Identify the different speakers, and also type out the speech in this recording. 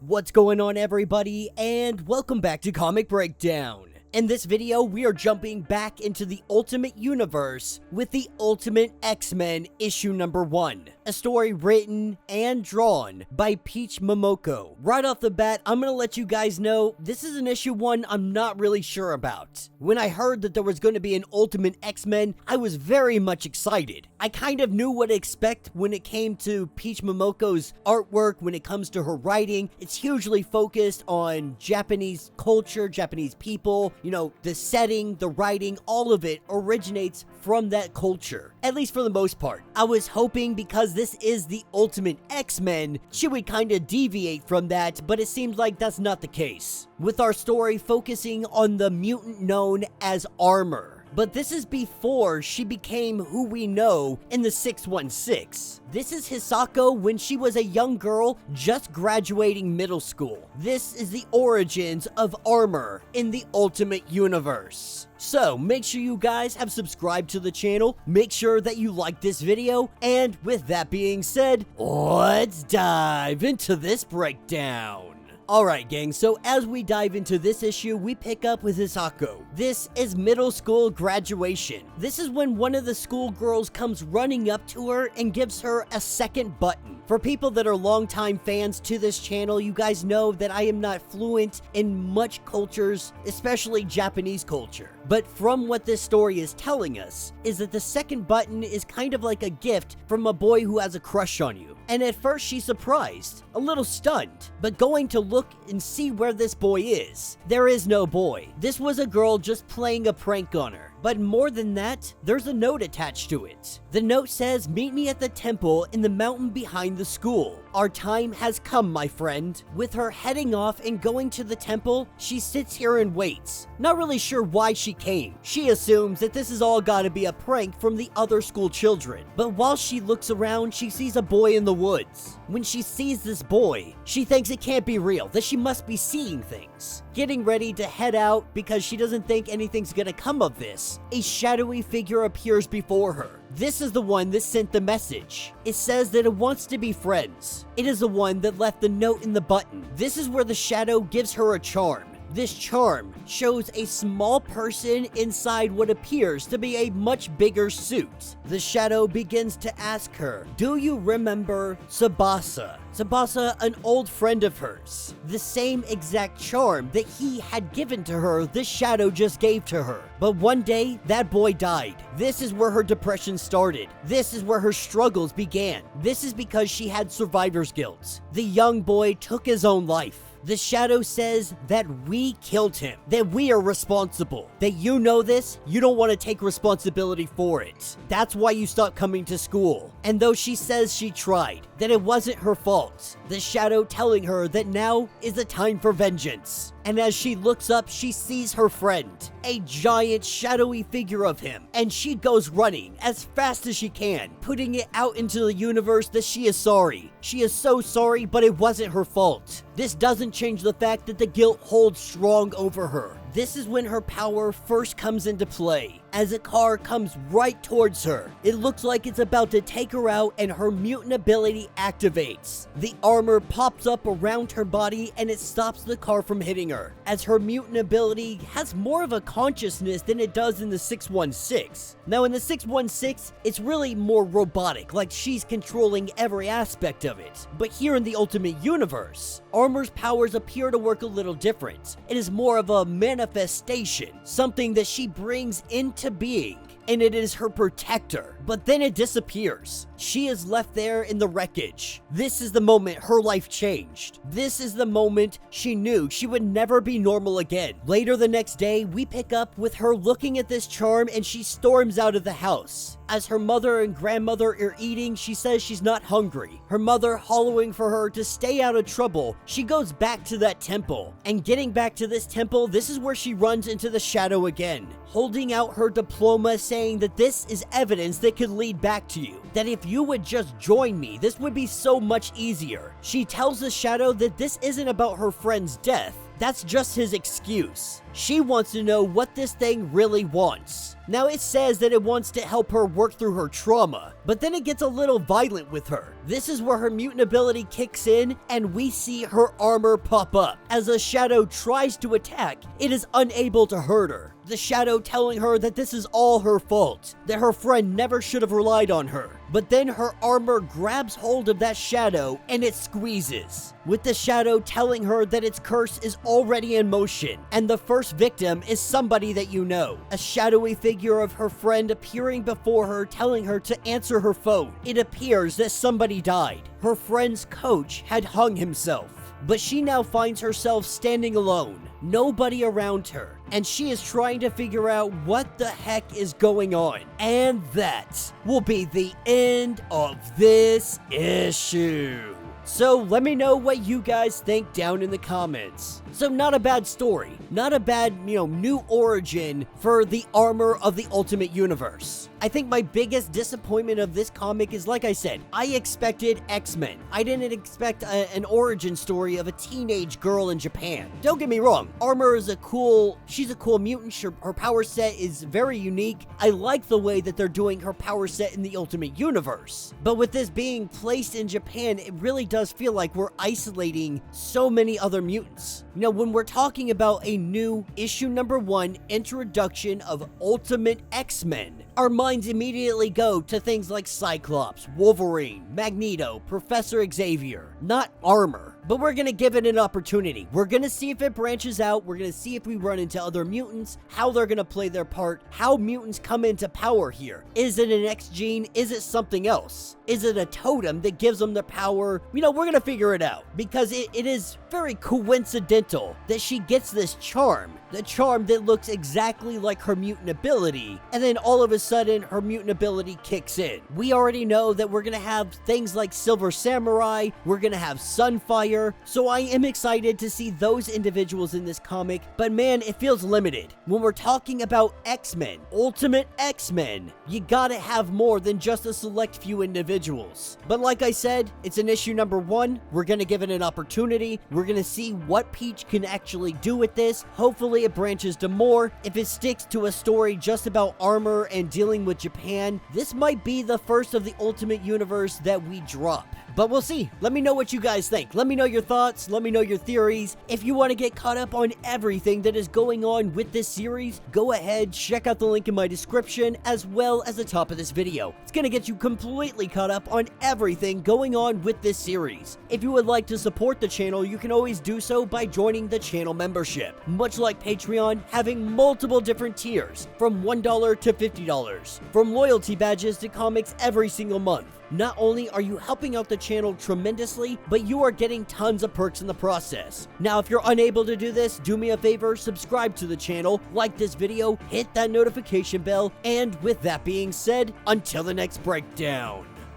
Speaker 1: What's going on, everybody, and welcome back to Comic Breakdown. In this video, we are jumping back into the Ultimate Universe with the Ultimatex-Men issue number 1, a story written and drawn by PEACH MOMOKO. Right off the bat, I'm gonna let you guys know this is an issue 1 I'm not really sure about. When I heard that there was going to be an Ultimatex-Men, I was very much excited. I kind of knew what to expect when it came to PEACH MOMOKO's artwork, when it comes to her writing. It's hugely focused on Japanese culture, Japanese people. You know, the setting, the writing, all of it originates from that culture, at least for the most part. I was hoping because this is the Ultimatex-Men, she would kind of deviate from that, but it seems like that's not the case, with our story focusing on the mutant known as Armor. But this is before she became who we know in the 616. This is Hisako when she was a young girl just graduating middle school. This is the origins of Armor in the Ultimate Universe. So make sure you guys have subscribed to the channel, make sure that you like this video, and with that being said, let's dive into this breakdown. Alright gang, so as we dive into this issue, we pick up with Hisako. This is middle school graduation. This is when one of the schoolgirls comes running up to her and gives her a second button. For people that are longtime fans to this channel, you guys know that I am not fluent in much cultures, especially Japanese culture. But from what this story is telling us, is that the second button is kind of like a gift from a boy who has a crush on you. And at first she's surprised, a little stunned, but going to look and see where this boy is. There is no boy. This was a girl just playing a prank on her. But more than that, there's a note attached to it. The note says, "Meet me at the temple in the mountain behind the school. Our time has come, my friend." With her heading off and going to the temple, she sits here and waits. Not really sure why she came. She assumes that this has all gotta be a prank from the other school children. But while she looks around, she sees a boy in the woods. When she sees this boy, she thinks it can't be real, that she must be seeing things. Getting ready to head out because she doesn't think anything's gonna come of this, a shadowy figure appears before her. This is the one that sent the message. It says that it wants to be friends. It is the one that left the note in the button. This is where the shadow gives her a charm. This charm shows a small person inside what appears to be a much bigger suit. The shadow begins to ask her, "Do you remember Tsubasa?" Tsubasa, an old friend of hers. The same exact charm that he had given to her, this shadow just gave to her. But one day, that boy died. This is where her depression started. This is where her struggles began. This is because she had survivor's guilt. The young boy took his own life. The shadow says that we killed him, that we are responsible, that you know this, you don't want to take responsibility for it. That's why you stopped coming to school. And though she says she tried, that it wasn't her fault, the shadow telling her that now is the time for vengeance. And as she looks up, she sees her friend, a giant shadowy figure of him, and she goes running as fast as she can, putting it out into the universe that she is sorry. She is so sorry, but it wasn't her fault. This doesn't change the fact that the guilt holds strong over her. This is when her power first comes into play, as a car comes right towards her. It looks like it's about to take her out and her mutant ability activates. The armor pops up around her body and it stops the car from hitting her, as her mutant ability has more of a consciousness than it does in the 616. Now in the 616, it's really more robotic, like she's controlling every aspect of it. But here in the Ultimate Universe, Armor's powers appear to work a little different. It is more of a manifestation, something that she brings into being, and it is her protector. But then it disappears. She is left there in the wreckage. This is the moment her life changed. This is the moment she knew she would never be normal again. Later the next day, we pick up with her looking at this charm and she storms out of the house. As her mother and grandmother are eating, she says she's not hungry. Her mother hollowing for her to stay out of trouble, she goes back to that temple. And getting back to this temple, this is where she runs into the shadow again, holding out her diploma, saying that this is evidence that could lead back to you, that if you would just join me, this would be so much easier. She tells the shadow that this isn't about her friend's death, that's just his excuse. She wants to know what this thing really wants. Now, it says that it wants to help her work through her trauma, but then it gets a little violent with her. This is where her mutant ability kicks in, and we see her armor pop up. As a shadow tries to attack, it is unable to hurt her. The shadow telling her that this is all her fault, that her friend never should have relied on her. But then her armor grabs hold of that shadow and it squeezes, with the shadow telling her that its curse is already in motion, and the first victim is somebody that you know. A shadowy figure of her friend appearing before her, telling her to answer her phone. It appears that somebody died. Her friend's coach had hung himself, but she now finds herself standing alone, nobody around her, and she is trying to figure out what the heck is going on. And that will be the end of this issue. So let me know what you guys think down in the comments. So not a bad story, not a bad, new origin for the armor of the Ultimate Universe. I think my biggest disappointment of this comic is, like I said, I expected X-Men. I didn't expect an origin story of a teenage girl in Japan. Don't get me wrong, Armor is she's a cool mutant. Her power set is very unique. I like the way that they're doing her power set in the Ultimate Universe. But with this being placed in Japan, it really does feel like we're isolating so many other mutants. When we're talking about a new issue number 1 introduction of Ultimate X-Men, our minds immediately go to things like Cyclops, Wolverine, Magneto, Professor Xavier, not Armor. But we're gonna give it an opportunity. We're gonna see if it branches out. We're gonna see if we run into other mutants, how they're gonna play their part, how mutants come into power here. Is it an X gene? Is it something else? Is it a totem that gives them the power? We're gonna figure it out, because it is very coincidental that she gets this charm. The charm that looks exactly like her mutant ability, and then all of a sudden her mutant ability kicks in. We already know that we're gonna have things like Silver Samurai, we're gonna have Sunfire, so I am excited to see those individuals in this comic, but man, it feels limited. When we're talking about X-Men, Ultimate X-Men, you gotta have more than just a select few individuals. But like I said, it's an issue number 1, we're gonna give it an opportunity, we're gonna see what Peach can actually do with this. Hopefully it branches to more. If it sticks to a story just about armor and dealing with Japan, this might be the first of the Ultimate Universe that we drop. But we'll see. Let me know what you guys think. Let me know your thoughts. Let me know your theories. If you want to get caught up on everything that is going on with this series, go ahead, check out the link in my description as well as the top of this video. It's going to get you completely caught up on everything going on with this series. If you would like to support the channel, you can always do so by joining the channel membership. Much like Patreon, having multiple different tiers from $1 to $50, from loyalty badges to comics every single month. Not only are you helping out the channel tremendously, but you are getting tons of perks in the process. Now, if you're unable to do this, do me a favor, subscribe to the channel, like this video, hit that notification bell, and with that being said, until the next breakdown.